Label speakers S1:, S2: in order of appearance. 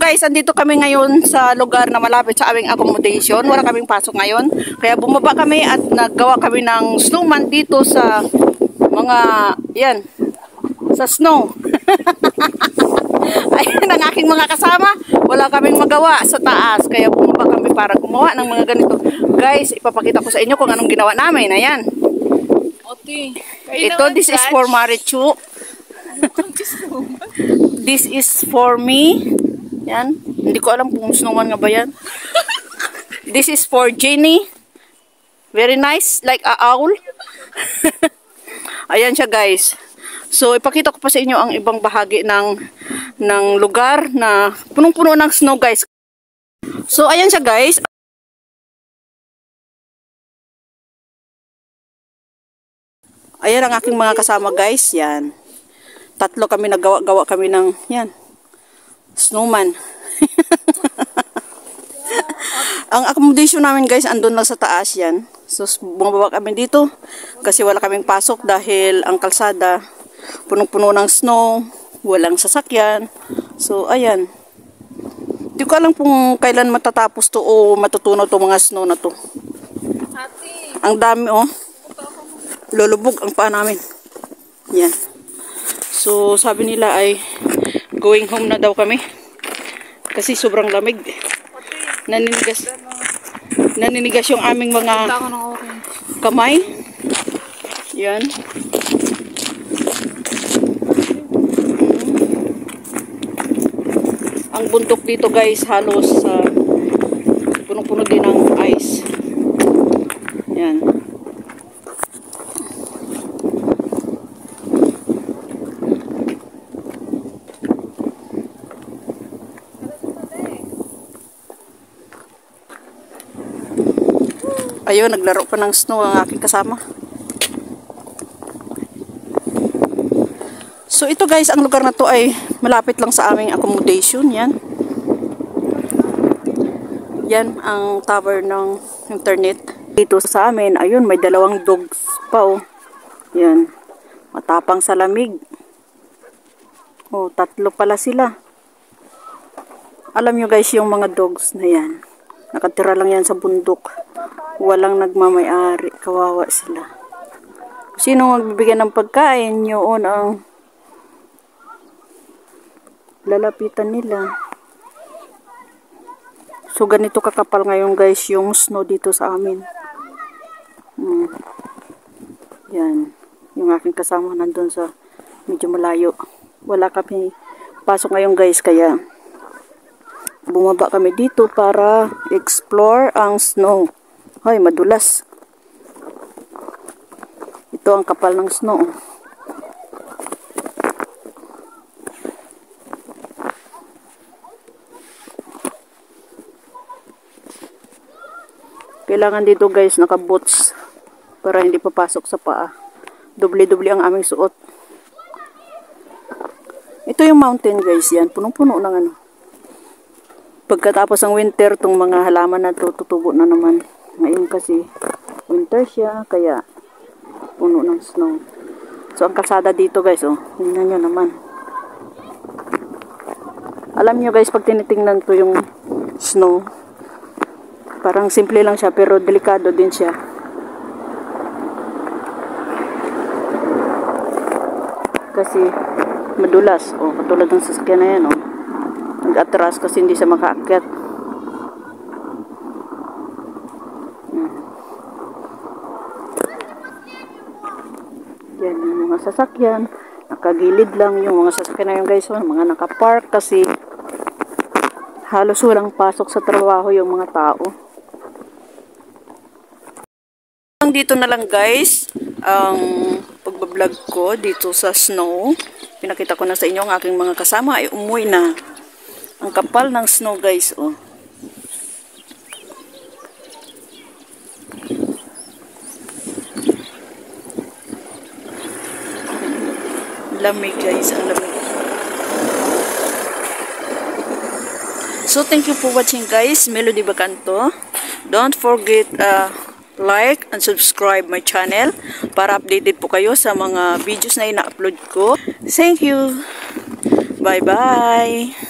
S1: Guys, andito kami ngayon sa lugar na malapit sa aming accommodation. Wala kaming pasok ngayon. Kaya bumaba kami at naggawa kami ng snowman dito sa mga, yan, sa snow. Ayan ang aking mga kasama. Wala kaming magawa sa taas. Kaya bumaba kami para gumawa ng mga ganito. Guys, ipapakita ko sa inyo kung anong ginawa namin. Ayan. Ito, this is for Marichu. This is for me. Yan. Hindi ko alam kung snowman nga ba yan. This is for Jenny. Very nice. Like a owl. Ayan siya, guys. So, ipakita ko pa sa inyo ang ibang bahagi ng lugar na punong-puno ng snow, guys. So, ayan siya, guys. Ayan ang aking mga kasama, guys. Yan. Tatlo kami naggawa-gawa kami ng, yan, snowman. Ang accommodation namin, guys, andun lang sa taas yan. So, bumababa kami dito kasi wala kaming pasok dahil ang kalsada punong-puno ng snow, walang sasakyan. So, ayan. Hindi ko alam kung kailan matatapos to o matutunaw to mga snow na to. Ang dami, oh. Lulubog ang paa namin. Yan. So, sabi nila ay going home na daw kami. Kasi sobrang lamig. Naninigas yung aming mga kamay. Yan. Ang bundok dito, guys, halos punong-puno din ng ice. Yan. Ayun, naglaro pa ng snow ang aking kasama. So ito, guys, ang lugar na to ay malapit lang sa aming accommodation. Yan. Yan ang tower ng internet. Dito sa amin, ayun, may dalawang dogs pa, oh. Yan. Matapang sa lamig. Oh, tatlo pala sila. Alam nyo, guys, yung mga dogs na yan. Nakatira lang yan sa bundok. Walang nagmamay-ari. Kawawa sila. Sino magbibigyan ng pagkain, yun ang lalapitan nila. So, ganito kakapal ngayon, guys, yung snow dito sa amin. Yan. Yung aking kasama nandun sa medyo malayo. Wala kami pasok ngayon, guys, kaya bumaba kami dito para explore ang snow. Hoy, madulas. Ito ang kapal ng snow. Kailangan dito, guys, naka-boots para hindi papasok sa paa. Doble-doble ang aming suot. Ito yung mountain, guys, yan. Punong-puno ng ano. Pagkatapos ng winter, tong mga halaman na to, tutubo na naman. Ngayon kasi winter siya, kaya puno ng snow. So, ang kalsada dito, guys, oh, tingnan nyo naman. Alam nyo, guys, pag tinitingnan ko yung snow, parang simple lang siya, pero delikado din siya. Kasi madulas, oh, katulad ng sasakyan na yan, oh. Nag-atras kasi hindi siya makaakyat. Yan yung mga sasakyan. Nakagilid lang yung mga sasakyan na yun, guys. Mga nakapark kasi halos walang pasok sa trabaho yung mga tao. Dito na lang, guys, ang pagbablog ko dito sa snow. Pinakita ko na sa inyo ang aking mga kasama ay umuwi na. Ang kapal ng snow, guys, oh. Lamig, guys, ang lamig. So, thank you for watching, guys. Melody Bacanto. Don't forget like and subscribe my channel para updated po kayo sa mga videos na ina-upload ko. Thank you. Bye-bye.